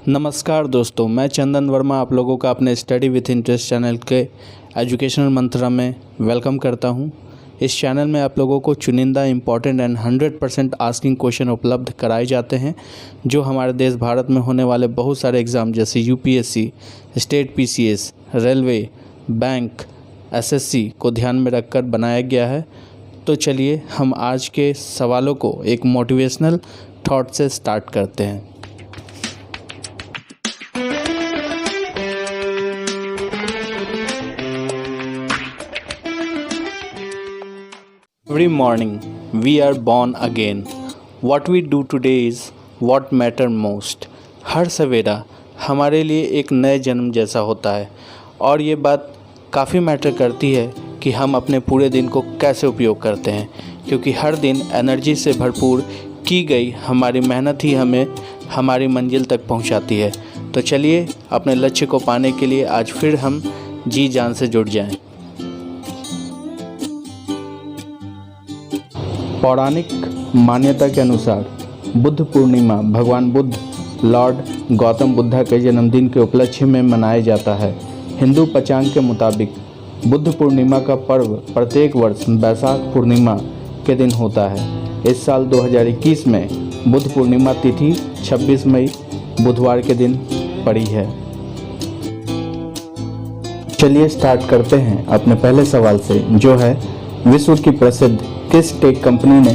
नमस्कार दोस्तों, मैं चंदन वर्मा आप लोगों का अपने स्टडी विथ इंटरेस्ट चैनल के एजुकेशनल मंत्रा में वेलकम करता हूं। इस चैनल में आप लोगों को चुनिंदा इम्पॉर्टेंट एंड 100% आस्किंग क्वेश्चन उपलब्ध कराए जाते हैं जो हमारे देश भारत में होने वाले बहुत सारे एग्ज़ाम जैसे UPSC, state PCS, railway, bank, SSC को ध्यान में रखकर बनाया गया है। तो चलिए हम आज के सवालों को एक मोटिवेशनल थॉट से स्टार्ट करते हैं। Every morning we are born again. What we do today is what matter most. हर सवेरा हमारे लिए एक नए जन्म जैसा होता है और ये बात काफ़ी मैटर करती है कि हम अपने पूरे दिन को कैसे उपयोग करते हैं, क्योंकि हर दिन एनर्जी से भरपूर की गई हमारी मेहनत ही हमें हमारी मंजिल तक पहुंचाती है। तो चलिए अपने लक्ष्य को पाने के लिए आज फिर हम जी जान से जुड़ जाएं। पौराणिक मान्यता के अनुसार बुद्ध पूर्णिमा भगवान बुद्ध लॉर्ड गौतम बुद्धा के जन्मदिन के उपलक्ष्य में मनाया जाता है। हिंदू पंचांग के मुताबिक बुद्ध पूर्णिमा का पर्व प्रत्येक वर्ष बैसाख पूर्णिमा के दिन होता है। इस साल 2021 में बुद्ध पूर्णिमा तिथि 26 मई बुधवार के दिन पड़ी है। चलिए स्टार्ट करते हैं अपने पहले सवाल से, जो है विश्व की प्रसिद्ध किस टेक कंपनी ने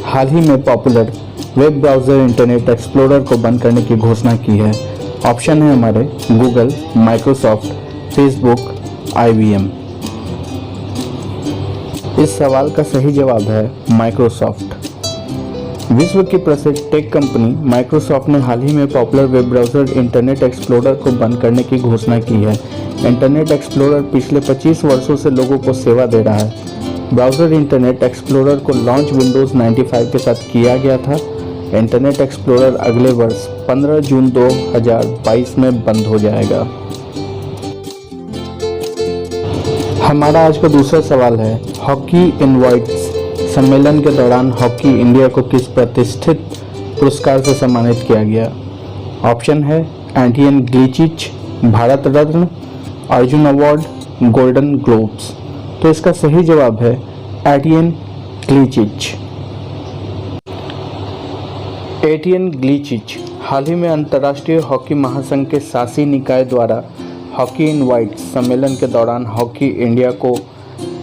हाल ही में popular web browser internet explorer को बंद करने की घोषणा की है। ऑप्शन है हमारे गूगल, माइक्रोसॉफ्ट, फेसबुक, IBM। इस सवाल का सही जवाब है माइक्रोसॉफ्ट। विश्व की प्रसिद्ध टेक कंपनी माइक्रोसॉफ्ट ने हाल ही में popular web browser internet explorer को बंद करने की घोषणा की है। इंटरनेट एक्सप्लोरर पिछले 25 वर्षों से लोगों को सेवा दे रहा है। ब्राउज़र इंटरनेट एक्सप्लोरर को लॉन्च विंडोज़ 95 के साथ किया गया था। इंटरनेट एक्सप्लोरर अगले वर्ष 15 जून 2022 में बंद हो जाएगा। हमारा आज का दूसरा सवाल है, हॉकी इनवाइट्स सम्मेलन के दौरान हॉकी इंडिया को किस प्रतिष्ठित पुरस्कार से सम्मानित किया गया? ऑप्शन है एंटियन ग्लिचिच, Bharat Ratna, Arjun award, golden globes. तो इसका सही जवाब है एटियन ग्लिचिच। एटियन ग्लिचिच हाल ही में अंतर्राष्ट्रीय हॉकी महासंघ के शासी निकाय द्वारा हॉकी इनवाइट्स सम्मेलन के दौरान हॉकी इंडिया को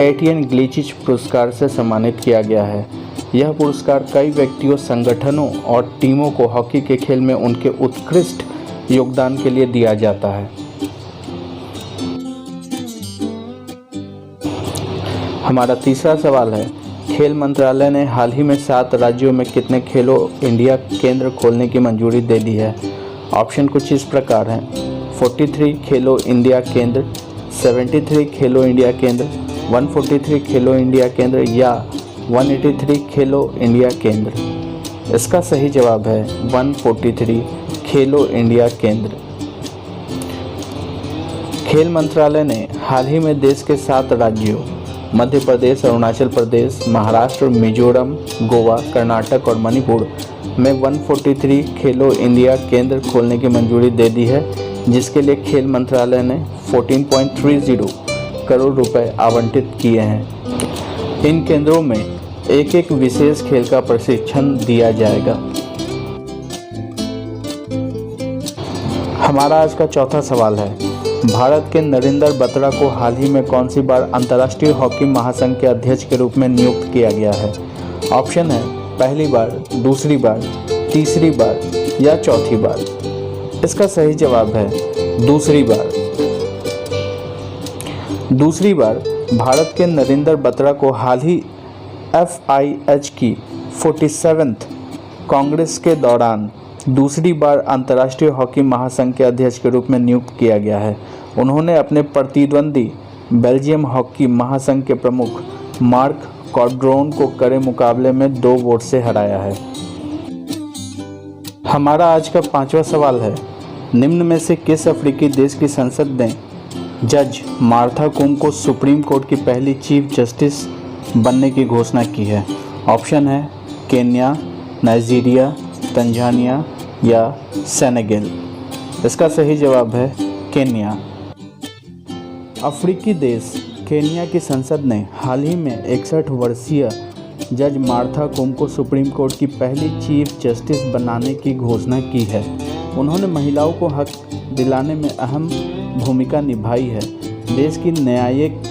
एटियन ग्लिचिच पुरस्कार से सम्मानित किया गया है। यह पुरस्कार कई व्यक्तियों, संगठनों और टीमों को हॉकी के खेल में उनके उत्कृष्ट योगदान के लिए दिया जाता है। हमारा तीसरा सवाल है, खेल मंत्रालय ने हाल ही में 7 राज्यों में कितने खेलो इंडिया केंद्र खोलने की मंजूरी दे दी है? ऑप्शन कुछ इस प्रकार हैं, 43 खेलो इंडिया केंद्र, 73 खेलो इंडिया केंद्र, 143 खेलो इंडिया केंद्र या 183 खेलो इंडिया केंद्र। इसका सही जवाब है 143 खेलो इंडिया केंद्र। खेल मंत्रालय ने हाल ही में देश के 7 राज्यों मध्य प्रदेश, अरुणाचल प्रदेश, महाराष्ट्र, मिजोरम, गोवा, कर्नाटक और मणिपुर में 143 खेलो इंडिया केंद्र खोलने की मंजूरी दे दी है, जिसके लिए खेल मंत्रालय ने 14.30 करोड़ रुपए आवंटित किए हैं। इन केंद्रों में एक एक विशेष खेल का प्रशिक्षण दिया जाएगा। हमारा आज का चौथा सवाल है, भारत के नरेंद्र बत्रा को हाल ही में कौन सी बार अंतर्राष्ट्रीय हॉकी महासंघ के अध्यक्ष के रूप में नियुक्त किया गया है? ऑप्शन है पहली बार, दूसरी बार, तीसरी बार या चौथी बार। इसका सही जवाब है दूसरी बार। दूसरी बार भारत के नरेंद्र बत्रा को हाल ही FIH की 47th कांग्रेस के दौरान दूसरी बार अंतर्राष्ट्रीय हॉकी महासंघ के अध्यक्ष के रूप में नियुक्त किया गया है। उन्होंने अपने प्रतिद्वंदी बेल्जियम हॉकी महासंघ के प्रमुख मार्क कॉड्रोन को कड़े मुकाबले में 2 वोट से हराया है। हमारा आज का पांचवा सवाल है, निम्न में से किस अफ्रीकी देश की संसद ने जज मार्था कूम को सुप्रीम कोर्ट की पहली चीफ जस्टिस बनने की घोषणा की है? ऑप्शन है केन्या, नाइजीरिया, तंजानिया या सेनेगल। इसका सही जवाब है केन्या। अफ्रीकी देश केन्या की संसद ने हाल ही में 61 वर्षीय जज मार्था कोम को सुप्रीम कोर्ट की पहली चीफ जस्टिस बनाने की घोषणा की है। उन्होंने महिलाओं को हक दिलाने में अहम भूमिका निभाई है। देश की न्यायिक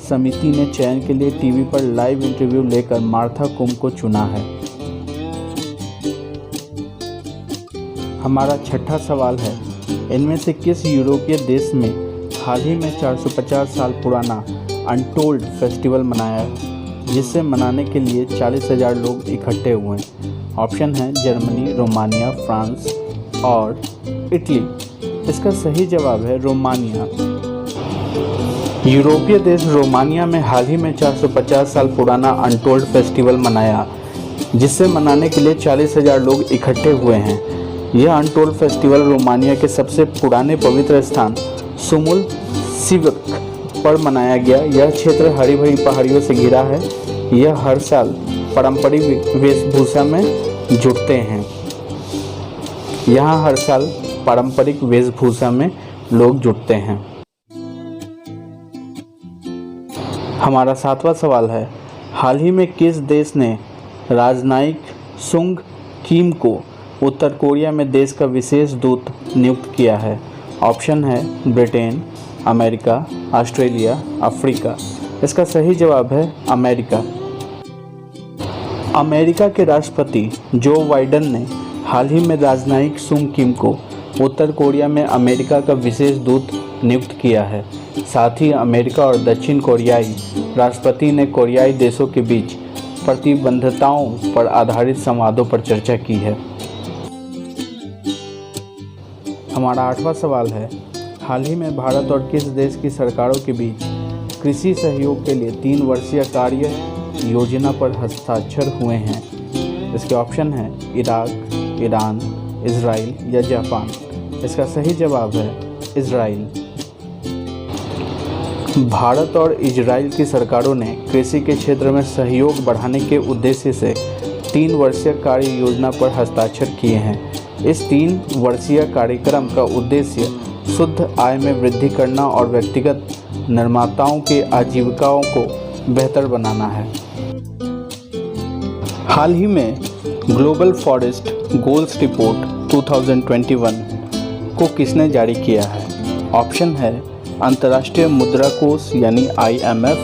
समिति ने चयन के लिए टीवी पर लाइव इंटरव्यू लेकर मार्था कोम को चुना है। हमारा छठा सवाल है, इनमें से किस यूरोपीय देश में हाल ही में 450 साल पुराना अनटोल्ड फेस्टिवल मनाया, जिसे मनाने के लिए 40,000 लोग इकट्ठे हुए? ऑप्शन है जर्मनी, रोमानिया, फ्रांस और इटली। इसका सही जवाब है रोमानिया। यूरोपीय देश रोमानिया में हाल ही में 450 साल पुराना अनटोल्ड फेस्टिवल मनाया, जिसे मनाने के लिए 40,000 लोग इकट्ठे हुए हैं। यह अनटोल्ड फेस्टिवल रोमानिया के सबसे पुराने पवित्र स्थान सुमुल सिवक पर मनाया गया। यह क्षेत्र हरी भरी पहाड़ियों से घिरा है। यह हर साल पारंपरिक वेशभूषा में जुटते हैं। यहाँ हर साल पारंपरिक वेशभूषा में लोग जुटते हैं। हमारा सातवां सवाल है, हाल ही में किस देश ने राजनयिक सुंग किम को उत्तर कोरिया में देश का विशेष दूत नियुक्त किया है? ऑप्शन है ब्रिटेन, अमेरिका, ऑस्ट्रेलिया, अफ्रीका। इसका सही जवाब है अमेरिका। अमेरिका के राष्ट्रपति जो बाइडेन ने हाल ही में राजनयिक सुंग किम को उत्तर कोरिया में अमेरिका का विशेष दूत नियुक्त किया है। साथ ही अमेरिका और दक्षिण कोरियाई राष्ट्रपति ने कोरियाई देशों के बीच प्रतिबद्धताओं पर आधारित संवादों पर चर्चा की है। हमारा आठवां सवाल है, हाल ही में भारत और किस देश की सरकारों के बीच कृषि सहयोग के लिए 3 वर्षीय कार्य योजना पर हस्ताक्षर हुए हैं? इसके ऑप्शन हैं इराक, ईरान, इजराइल या जापान। इसका सही जवाब है इजराइल। भारत और इजराइल की सरकारों ने कृषि के क्षेत्र में सहयोग बढ़ाने के उद्देश्य से 3 वर्षीय कार्य योजना पर हस्ताक्षर किए हैं। इस 3 वर्षीय कार्यक्रम का उद्देश्य शुद्ध आय में वृद्धि करना और व्यक्तिगत निर्माताओं की आजीविकाओं को बेहतर बनाना है। हाल ही में ग्लोबल फॉरेस्ट गोल्स रिपोर्ट 2021 को किसने जारी किया है? ऑप्शन है अंतर्राष्ट्रीय मुद्रा कोष यानी IMF,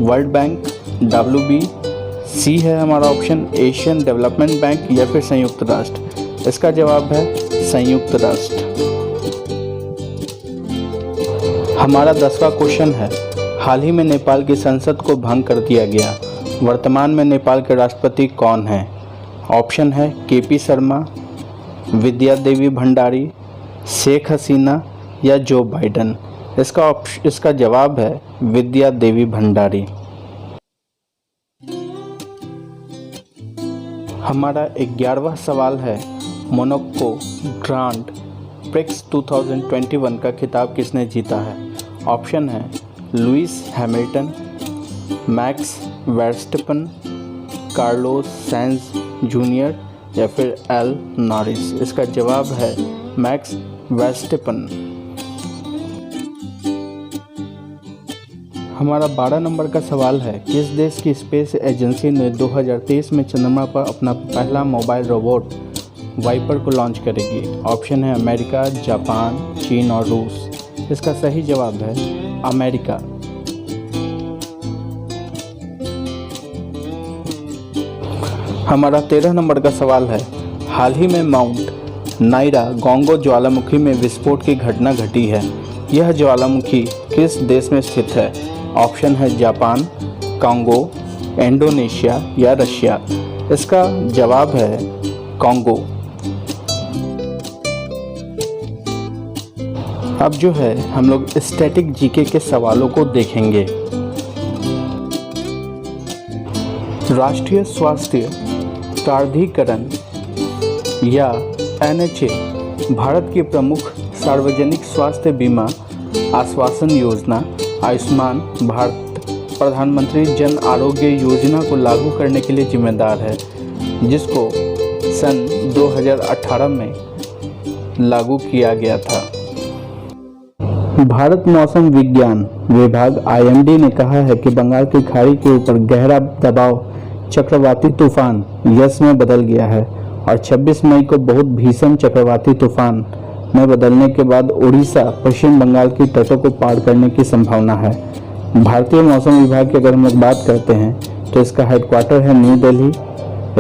वर्ल्ड बैंक, WB, है हमारा ऑप्शन एशियन डेवलपमेंट बैंक या फिर संयुक्त राष्ट्र। इसका जवाब है संयुक्त राष्ट्र। हमारा 10वां क्वेश्चन है, हाल ही में नेपाल की संसद को भंग कर दिया गया। वर्तमान में नेपाल के राष्ट्रपति कौन हैं? ऑप्शन है KP शर्मा, विद्या देवी भंडारी, शेख हसीना या जो बाइडेन। इसका जवाब है विद्या देवी भंडारी। हमारा 11वां सवाल है, मोनाको ग्रांड प्रिक्स 2021 का खिताब किसने जीता है? ऑप्शन है Lewis Hamilton, max Verstappen, Carlos Sainj junior या फिर एल नॉरिस। इसका जवाब है मैक्स वर्स्टैपन। हमारा 12 नंबर का सवाल है, किस देश की स्पेस एजेंसी ने 2023 में चंद्रमा पर अपना पहला मोबाइल रोबोट वाइपर को लॉन्च करेगी? ऑप्शन है अमेरिका, जापान, चीन और रूस। इसका सही जवाब है अमेरिका। हमारा 13 नंबर का सवाल है, हाल ही में माउंट नाइरागोंगो ज्वालामुखी में विस्फोट की घटना घटी है। यह ज्वालामुखी किस देश में स्थित है? ऑप्शन है जापान, कांगो, इंडोनेशिया या रशिया। इसका जवाब है कांगो। अब जो है हम लोग स्टैटिक जीके के सवालों को देखेंगे। राष्ट्रीय स्वास्थ्य प्राधिकरण या NHA भारत की प्रमुख सार्वजनिक स्वास्थ्य बीमा आश्वासन योजना आयुष्मान भारत प्रधानमंत्री जन आरोग्य योजना को लागू करने के लिए जिम्मेदार है, जिसको सन 2018 में लागू किया गया था। भारत मौसम विज्ञान विभाग IMD ने कहा है कि बंगाल की खाड़ी के ऊपर गहरा दबाव चक्रवाती तूफान यस में बदल गया है और 26 मई को बहुत भीषण चक्रवाती तूफान में बदलने के बाद उड़ीसा पश्चिम बंगाल की तटों को पार करने की संभावना है। भारतीय मौसम विभाग की अगर हम लोग बात करते हैं तो इसका हेडक्वार्टर है न्यू दिल्ली।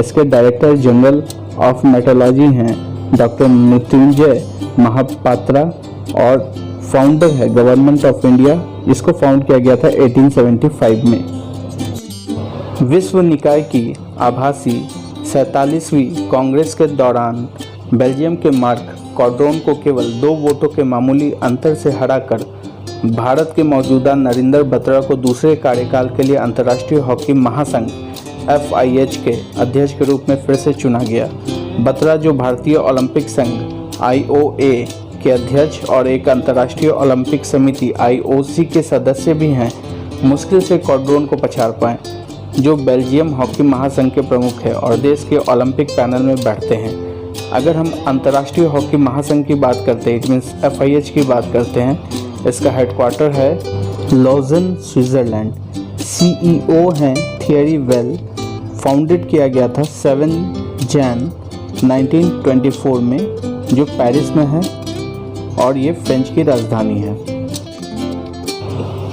इसके डायरेक्टर जनरल ऑफ मेट्रोलॉजी हैं डॉक्टर मृत्युंजय महापात्रा और फाउंडर है गवर्नमेंट ऑफ इंडिया। इसको फाउंड किया गया था 1875 में। विश्व निकाय की आभासी 47वीं कांग्रेस के दौरान बेल्जियम के मार्क कॉड्रोन को केवल 2 वोटों के मामूली अंतर से हराकर भारत के मौजूदा नरेंद्र बत्रा को दूसरे कार्यकाल के लिए अंतर्राष्ट्रीय हॉकी महासंघ FIH के अध्यक्ष के रूप में फिर से चुना गया। बत्रा जो भारतीय ओलंपिक संघ IOA के अध्यक्ष और एक अंतर्राष्ट्रीय ओलंपिक समिति IOC के सदस्य भी हैं, मुश्किल से कॉड्रोन को पछाड़ पाए, जो बेल्जियम हॉकी महासंघ के प्रमुख है और देश के ओलंपिक पैनल में बैठते हैं। अगर हम अंतर्राष्ट्रीय हॉकी महासंघ की बात करते हैं, इट मीन्स FIH की बात करते हैं, इसका हेडक्वार्टर है लॉजन स्विट्जरलैंड। CEO हैं थियरी वेल। फाउंडेड किया गया था 7 जन 1924 में, जो पेरिस में है और ये फ्रेंच की राजधानी है।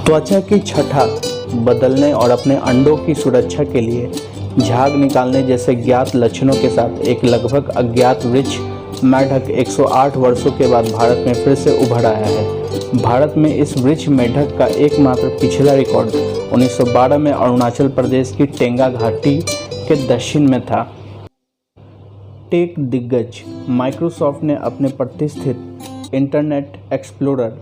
त्वचा की छठा बदलने और अपने अंडों की सुरक्षा के लिए झाग निकालने जैसे ज्ञात लक्षणों के साथ एक लगभग अज्ञात वृक्ष मेढक 108 वर्षों के बाद भारत में फिर से उभर आया है। भारत में इस वृक्ष मेढक का एकमात्र पिछला रिकॉर्ड 1912 में अरुणाचल प्रदेश की टेंगा घाटी के दक्षिण में था। टेक दिग्गज माइक्रोसॉफ्ट ने अपने प्रतिष्ठित इंटरनेट एक्सप्लोरर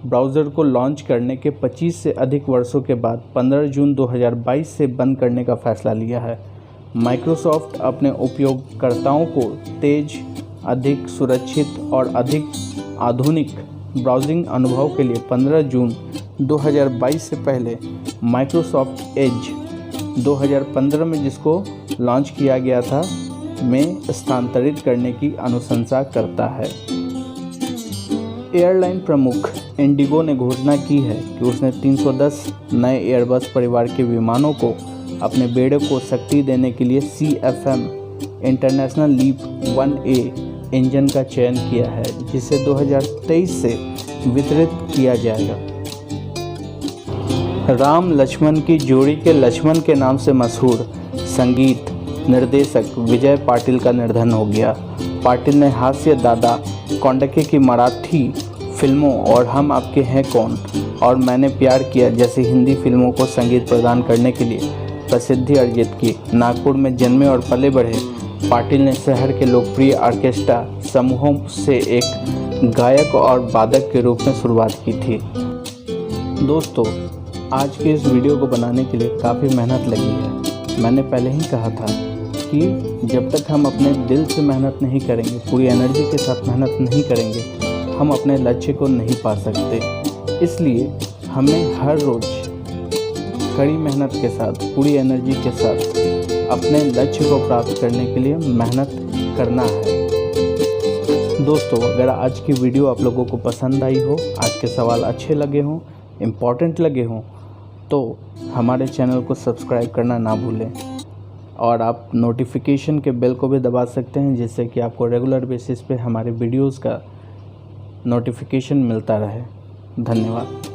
ब्राउज़र को लॉन्च करने के 25 से अधिक वर्षों के बाद 15 जून 2022 से बंद करने का फैसला लिया है। माइक्रोसॉफ्ट अपने उपयोगकर्ताओं को तेज, अधिक सुरक्षित और अधिक आधुनिक ब्राउजिंग अनुभव के लिए 15 जून 2022 से पहले माइक्रोसॉफ्ट एज 2015 में जिसको लॉन्च किया गया था में स्थानांतरित करने की अनुशंसा करता है। एयरलाइन प्रमुख इंडिगो ने घोषणा की है कि उसने 310 नए एयरबस परिवार के विमानों को अपने बेड़े को शक्ति देने के लिए CFM international leap 1A engine का चयन किया है, जिसे 2023 से वितरित किया जाएगा। राम लक्ष्मण की जोड़ी के लक्ष्मण के नाम से मशहूर संगीत निर्देशक विजय पाटिल का निधन हो गया। पाटिल ने हास्य दादा कोंडके की मराठी फिल्मों और हम आपके हैं कौन और मैंने प्यार किया जैसी हिंदी फिल्मों को संगीत प्रदान करने के लिए प्रसिद्धि अर्जित की। नागपुर में जन्मे और पले बढ़े पाटिल ने शहर के लोकप्रिय ऑर्केस्ट्रा समूहों से एक गायक और वादक के रूप में शुरुआत की थी। दोस्तों, आज के इस वीडियो को बनाने के लिए काफ़ी मेहनत लगी है। मैंने पहले ही कहा था कि जब तक हम अपने दिल से मेहनत नहीं करेंगे, पूरी एनर्जी के साथ मेहनत नहीं करेंगे, हम अपने लक्ष्य को नहीं पा सकते। इसलिए हमें हर रोज़ कड़ी मेहनत के साथ, पूरी एनर्जी के साथ अपने लक्ष्य को प्राप्त करने के लिए मेहनत करना है। दोस्तों, अगर आज की वीडियो आप लोगों को पसंद आई हो, आज के सवाल अच्छे लगे हों, इम्पॉर्टेंट लगे हों, तो हमारे चैनल को सब्सक्राइब करना ना भूलें और आप नोटिफिकेशन के बेल को भी दबा सकते हैं, जिससे कि आपको रेगुलर बेसिस पे हमारे वीडियोज़ का नोटिफिकेशन मिलता रहे। धन्यवाद।